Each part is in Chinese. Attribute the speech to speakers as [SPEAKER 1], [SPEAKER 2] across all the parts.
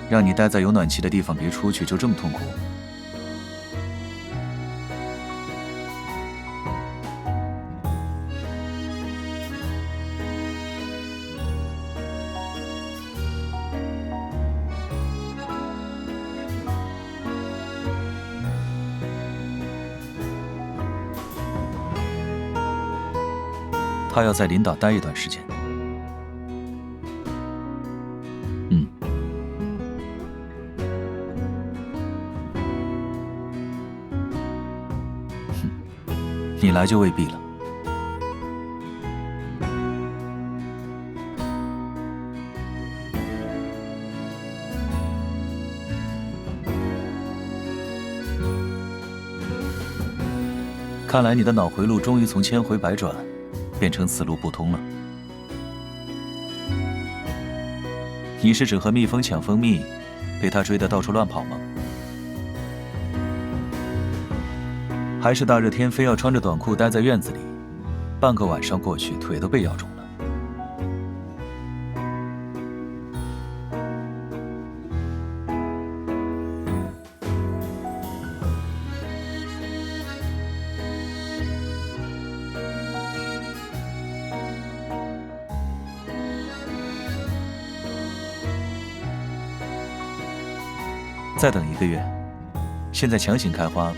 [SPEAKER 1] 让你待在有暖气的地方别出去，就这么痛苦？他要在领导待一段时间。嗯。你来就未必了。看来你的脑回路终于从千回百转变成此路不通了。你是指和蜜蜂抢蜂蜜，被他追得到处乱跑吗？还是大热天非要穿着短裤待在院子里，半个晚上过去，腿都被咬肿了？再等1个月，现在强行开花。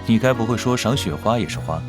[SPEAKER 1] 你该不会说赏雪花也是花？